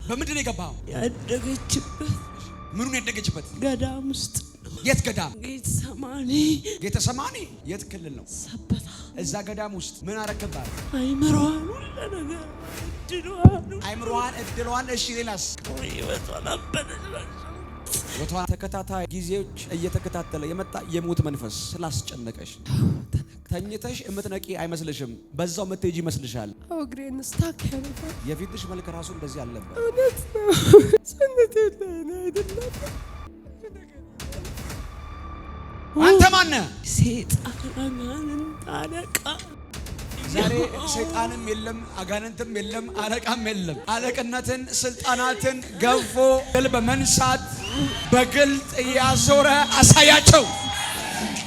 በምንድን ነው የገባው? ያደገችበት ምኑን ያደገችበት? ገዳም ውስጥ። የት ገዳም? ጌተሰማኒ። ጌተሰማኒ የት ክልል ነው? ሰበታ። እዛ ገዳም ውስጥ ምን አረከባት? አይምሮዋን ሁሉ ነገር እድሏን አይምሮዋን እድሏን። እሺ ሌላስ? ህይወቷን አበደች። ወቷ ተከታታይ ጊዜዎች እየተከታተለ የመጣ የሞት መንፈስ ስላስጨነቀሽ ተኝተሽ እምትነቂ አይመስልሽም፣ በዛው ምትሄጂ ይመስልሻል። እግሬን ስታክ ያደርጋል። የፊትሽ መልክ ራሱ እንደዚህ አልነበር። እውነት ነው። ሰነቴ ላይ አይደለም። አንተ ማን ነህ? ሰይጣን አለቃ። ዛሬ ሰይጣንም የለም አጋንንትም የለም አለቃም የለም። አለቅነትን ስልጣናትን ገፎ ድል በመንሳት በግልጥ ያዞረ አሳያቸው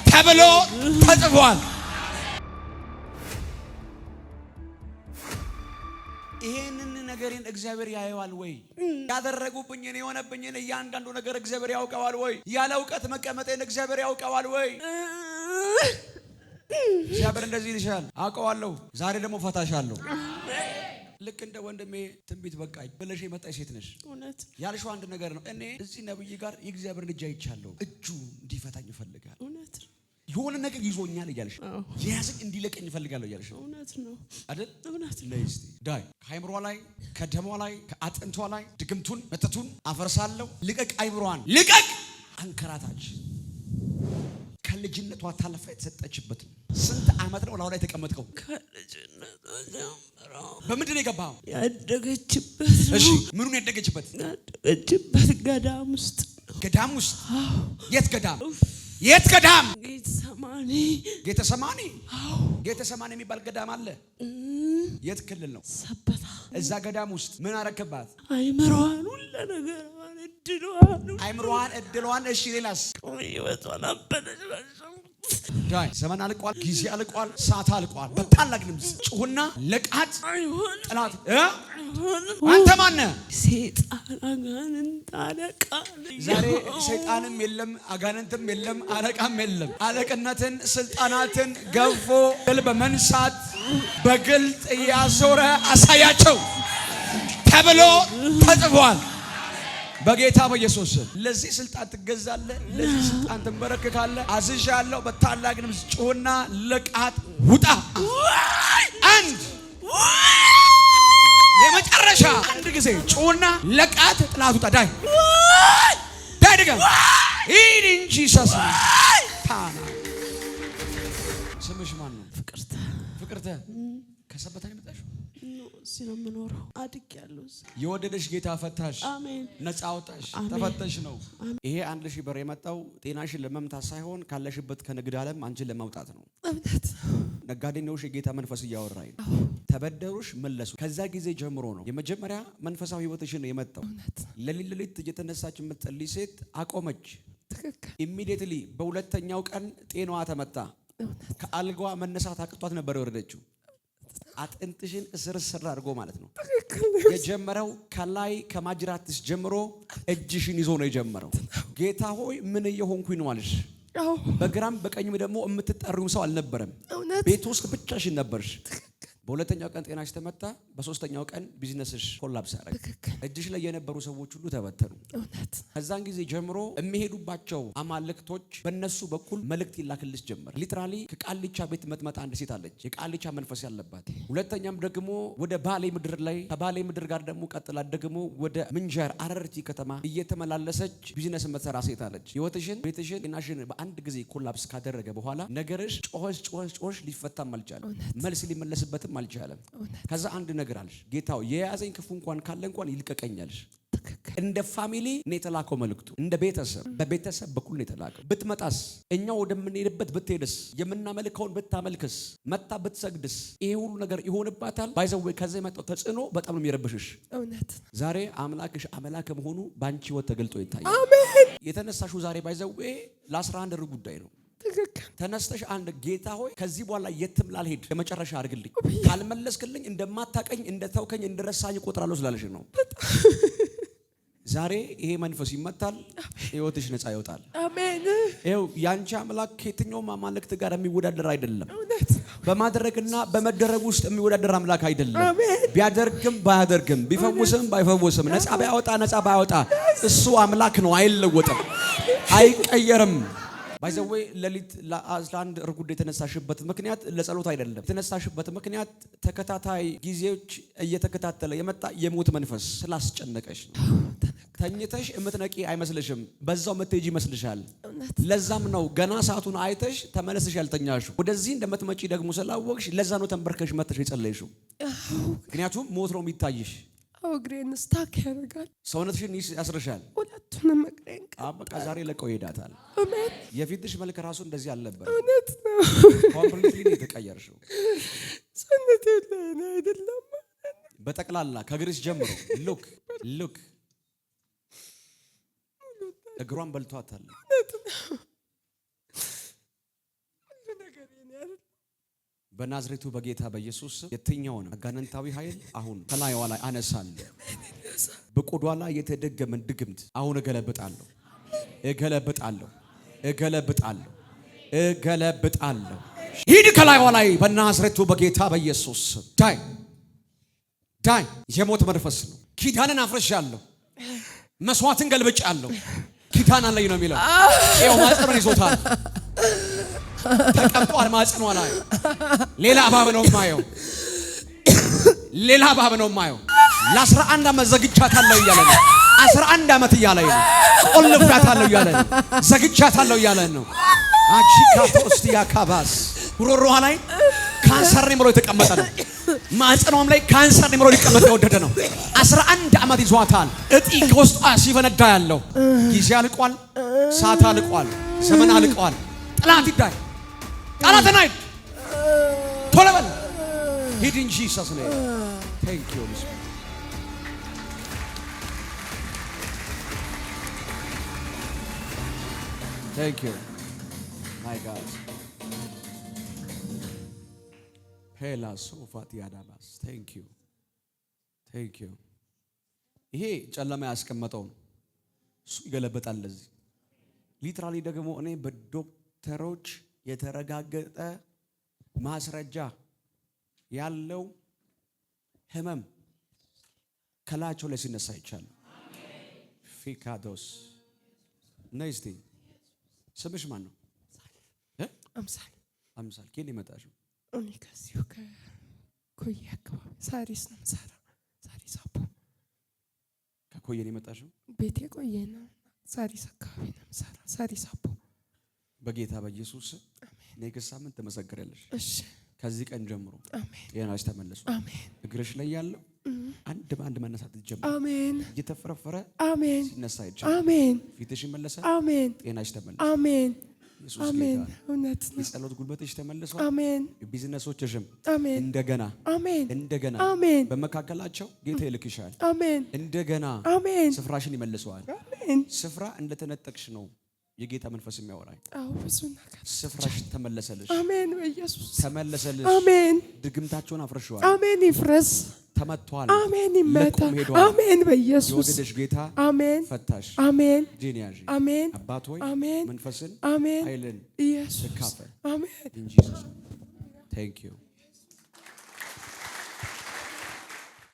ተብሎ ተጽፏል። ይሄንን ነገርን እግዚአብሔር ያየዋል ወይ? ያደረጉብኝን የሆነብኝን እያንዳንዱ ነገር እግዚአብሔር ያውቀዋል ወይ? ያለ እውቀት መቀመጤን እግዚአብሔር ያውቀዋል ወይ? እግዚአብሔር እንደዚህ ይልሻል፣ አውቀዋለሁ። ዛሬ ደግሞ ፈታሻለሁ። ልክ እንደ ወንድሜ ትንቢት በቃኝ ብለሽ የመጣሽ ሴት ነሽ። እውነት ያልሽው አንድ ነገር ነው። እኔ እዚህ ነብይ ጋር የእግዚአብሔር እጅ አይቻለሁ፣ እጁ እንዲፈታኝ ይፈልጋል። እውነት የሆነ ነገር ይዞኛል እያልሽ የያዘኝ እንዲለቀኝ ይፈልጋለሁ እያልሽ እውነት ነው አይደል? እውነት ነው። ለይስቲ ዳይ ከአይምሯ ላይ ከደሟ ላይ ከአጥንቷ ላይ ድግምቱን መተቱን አፈርሳለሁ። ልቀቅ፣ አይምሯን ልቀቅ። አንከራታች ከልጅነቷ ታለፈ የተሰጠችበት ስንት ዓመት ነው ላው ላይ ተቀመጥከው? ከልጅነቷ ጀምሮ። በምንድን ነው የገባው? ያደገችበት። እሺ ምኑን ያደገችበት? ያደገችበት ገዳም ውስጥ። ገዳም ውስጥ? የት ገዳም? የት ገዳም? ጌተሰማኒ። ጌተሰማኒ? ጌተሰማኒ የሚባል ገዳም አለ። የት ክልል ነው? ሰበታ። እዛ ገዳም ውስጥ ምን አረከባት? አይምሮዋን ሁሉ ነገር እድሏን። አይምሮዋን እድሏን። እሺ ሌላስ? ህይወቷን አበደች። ዳይ ዘመን አልቋል፣ ጊዜ አልቋል፣ ሰዓት አልቋል። በታላቅ ድምፅ ጩሁና ለቃት ጥላት። አንተ ማን ነህ? ሰይጣን አጋንንት አለቃ። ዛሬ ሰይጣንም የለም አጋንንትም የለም አለቃም የለም። አለቅነትን ስልጣናትን ገፎ ድል በመንሳት በግልጥ ያዞረ አሳያቸው ተብሎ ተጽፏል። በጌታ በኢየሱስ ለዚህ ስልጣን ትገዛለህ፣ ለዚህ ስልጣን ትንበረከካለህ። አዝዣለሁ። በታላቅ ድምፅ ጩሁና ለቃት ውጣ። አንድ የመጨረሻ አንድ ጊዜ ጩሁና ለቃት ጥላት ውጣ። ዳይ ዳይ ደጋ ኢን ኢንጂሰስ ታና። ስምሽ ማን ነው? ፍቅርተ። ፍቅርተ ከሰበታ ነው የመጣሽው? እዚህ ነው የምኖረው። አድጌያለሁ። የወደደሽ ጌታ ፈታሽ፣ አሜን። ነፃ አውጣሽ፣ ተፈተሽ ነው። ይሄ 1000 ብር የመጣው ጤናሽን ለመምታት ሳይሆን ካለሽበት ከንግድ ዓለም አንቺን ለማውጣት ነው። እውነት ነጋዴ ነውሽ። የጌታ መንፈስ እያወራኝ ነው። ተበደሩሽ፣ መለሱ። ከዛ ጊዜ ጀምሮ ነው የመጀመሪያ መንፈሳዊ ህይወትሽን የመጣው። ለሊት እየተነሳች የምትጸልይ ሴት አቆመች። ትክክል። ኢሚዲየትሊ በሁለተኛው ቀን ጤናዋ ተመታ። ከአልጋዋ መነሳት አቅቷት ነበር የወረደችው። አጥንትሽን እስር አድርጎ ማለት ነው የጀመረው። ከላይ ከማጅራትሽ ጀምሮ እጅሽን ይዞ ነው የጀመረው። ጌታ ሆይ ምን እየሆንኩኝ ነው አለሽ። በግራም በቀኝም ደግሞ የምትጠሪው ሰው አልነበረም። ቤት ውስጥ ብቻሽን ነበርሽ። በሁለተኛው ቀን ጤናሽ ተመታ። በሶስተኛው ቀን ቢዝነስሽ ኮላፕስ አደረገ። እጅሽ ላይ የነበሩ ሰዎች ሁሉ ተበተኑ። ከዛን ጊዜ ጀምሮ የሚሄዱባቸው አማልክቶች በእነሱ በኩል መልእክት ይላክልሽ ጀመር። ሊትራሊ ከቃልቻ ቤት መጥመጣ አንድ ሴት አለች፣ የቃልቻ መንፈስ ያለባት። ሁለተኛም ደግሞ ወደ ባሌ ምድር ላይ ከባሌ ምድር ጋር ደግሞ ቀጥላ ደግሞ ወደ ምንጀር አረርቲ ከተማ እየተመላለሰች ቢዝነስ መሰራ ሴት አለች። ህይወትሽን፣ ቤትሽን፣ ጤናሽን በአንድ ጊዜ ኮላፕስ ካደረገ በኋላ ነገርሽ ጮኸሽ ሊፈታም አልቻለም። መልስ ሊመለስበት አልቻለም። ከዛ አንድ ነገር አለሽ፣ ጌታው የያዘኝ ክፉ እንኳን ካለ እንኳን ይልቀቀኛልሽ። እንደ ፋሚሊ ነው የተላከው መልእክቱ። እንደ ቤተሰብ በቤተሰብ በኩል ነው የተላከው። ብትመጣስ፣ እኛ ወደምንሄድበት ብትሄድስ፣ የምናመልከውን ብታመልክስ፣ መጣ ብትሰግድስ፣ ይሄ ሁሉ ነገር ይሆንባታል። ባይዘው ከዛ የመጣው ተጽዕኖ በጣም ነው የሚረብሽሽ። እውነት ዛሬ አምላክሽ አምላክ መሆኑ ባንቺ ወጥ ተገልጦ ይታያል። አሜን። የተነሳሽው ዛሬ ባይዘው ለ11 ር ጉዳይ ነው። ተነስተሽ አንድ ጌታ ሆይ ከዚህ በኋላ የትም ላልሄድ የመጨረሻ አድርግልኝ፣ ካልመለስክልኝ እንደማታቀኝ እንደተውከኝ እንደረሳኝ ቆጥራለሁ ስላለሽ ነው። ዛሬ ይሄ መንፈስ ይመታል፣ ህይወትሽ ነፃ ይወጣል። አሜን። ይኸው ያንቺ አምላክ ከየትኛውም አማልክት ጋር የሚወዳደር አይደለም። በማድረግና በመደረግ ውስጥ የሚወዳደር አምላክ አይደለም። ቢያደርግም ባያደርግም ቢፈውስም ባይፈውስም ነፃ ባያወጣ ነፃ ባያወጣ እሱ አምላክ ነው። አይለወጥም፣ አይቀየርም። ባይዘዌ ለሊት ለ11 እርጉድ የተነሳሽበት ምክንያት ለጸሎት አይደለም። የተነሳሽበት ምክንያት ተከታታይ ጊዜዎች እየተከታተለ የመጣ የሞት መንፈስ ስላስጨነቀሽ ነው። ተኝተሽ እምትነቂ አይመስልሽም፣ በዛው ምትሄጂ ይመስልሻል። ለዛም ነው ገና ሰዓቱን አይተሽ ተመለስሽ ያልተኛሽው። ወደዚህ እንደምትመጪ ደግሞ ስላወቅሽ ለዛ ነው ተንበርከሽ መጥተሽ የጸለይሽው። ምክንያቱም ሞት ነው የሚታይሽ። እግሬን ስታክ ያደርጋል፣ ሰውነትሽን ያስርሻል። ሁለቱንም እግሬን በቃ ዛሬ ለቀው ይሄዳታል። አሜን። የፊትሽ መልክ ራሱ እንደዚህ አልነበረ። እውነት ነው። ኮምፕሊትሊ ነው የተቀየርሽው። ሰውነቴ ላይ ነው አይደለም፣ በጠቅላላ ከእግርሽ ጀምሮ ሉክ እግሯን በልቷታል። በናዝሬቱ በጌታ በኢየሱስ የትኛውን አጋንንታዊ ኃይል አሁን ከላይዋ ላይ አነሳለሁ። በቆዷ ላይ የተደገመ ድግምት አሁን እገለብጣለሁ። ሂድ ከላይዋ ላይ በናዝሬቱ በጌታ በኢየሱስ ዳይ። የሞት መንፈስ ነው። ኪዳንን አፍርሻለሁ። መስዋዕትን ገልብጫለሁ። ኪዳን አለኝ ነው የሚለው። ይኸው ማጽኖን ይዞታል። ተቀምጧል ማጽኗ ላይ። ሌላ እባብ ነው የማየው። ለ11 ዓመት ዘግቻታለሁ እያለ ነው። 11 ዓመት እያለ ነው። ቆልፌያታለሁ እያለ ነው። ዘግቻታለሁ እያለ ነው። አቺካቶስቲያ ካባስ ጉሮሮዋ ላይ ካንሰር ነው የተቀመጠ ነው። ማጽኗም ላይ ካንሰር ነው ሊቀመጥ የወደደ ነው። 11 ዓመት ይዟታል። እጢ ከውስጧ ሲፈነዳ ያለው ጊዜ አልቋል። ሰዓት አልቋል። ዘመን አልቋል። ጠላት ይዳይ፣ ጠላት ናይ ቶሎ በል ሂድ እንጂ ኢየሱስ ነው። ታንክ ዩ ሆሊ ስፒሪት። ታንክ ዩ ማይ ጋድ ሄላ ሶፋት ያዳባስ ታንክ ዩ። ይሄ ጨለማ ያስቀመጠው ነው። እሱ ይገለበጣል። ለዚህ ሊትራሊ ደግሞ እኔ በዶክተሮች የተረጋገጠ ማስረጃ ያለው ህመም ከላቸው ላይ ሲነሳ ይቻላል። ፊካዶስ ነይስቲ ስምሽ ማን ነው? አምሳል ከኔ መጣሽ? እኔ ከዚሁ ከኮዬ አካባቢ ሳሪስ ነው የምሰራው። ሳሪስ አቦ ከኮዬ ነው የመጣሽው? ቤቴ ቆየ ነው። ሳሪስ አካባቢ ነው የምሰራው። ሳሪስ አቦ በጌታ በኢየሱስ ኔክስት ሳምንት ትመሰክሪያለሽ። እሺ። ከዚህ ቀን ጀምሮ አሜን። ጤናሽ ተመለሱ። አሜን። እግርሽ ላይ ያለው አንድ በአንድ መነሳት ይጀምራል። አሜን። እየተፈረፈረ አሜን። ሲነሳ ይቻላል። አሜን። ፊትሽ ይመለሳል። አሜን። ጤናሽ ተመለሰ። አሜን። ኢየሱስ አሜን። ጌታ። እውነት ነው። የጸሎት ጉልበትሽ ተመልሷል። አሜን። ቢዝነሶችሽም አሜን። እንደገና አሜን። በመካከላቸው ጌታ ይልክሻል። አሜን። እንደገና አሜን። ስፍራሽን ይመልሰዋል። አሜን። ስፍራ እንደተነጠቅሽ ነው የጌታ መንፈስ የሚያወራኝ። አዎ ብዙ ነገር ስፍራሽ ተመለሰልሽ። አሜን። በኢየሱስ ተመለሰልሽ። አሜን። ድግምታቸውን አፍርሸዋል። አሜን። ይፍረስ። ተመቷል። አሜን። ይመታ። ሄዷል። አሜን። በኢየሱስ የወደደሽ ጌታ አሜን። ፈታሽ። አሜን። ጄኒያጂ አሜን። አባት ሆይ አሜን። መንፈስን አሜን። ኃይልን ኢየሱስ ተካፈል። አሜን። ኢን ጂሰስ ቴንክ ዩ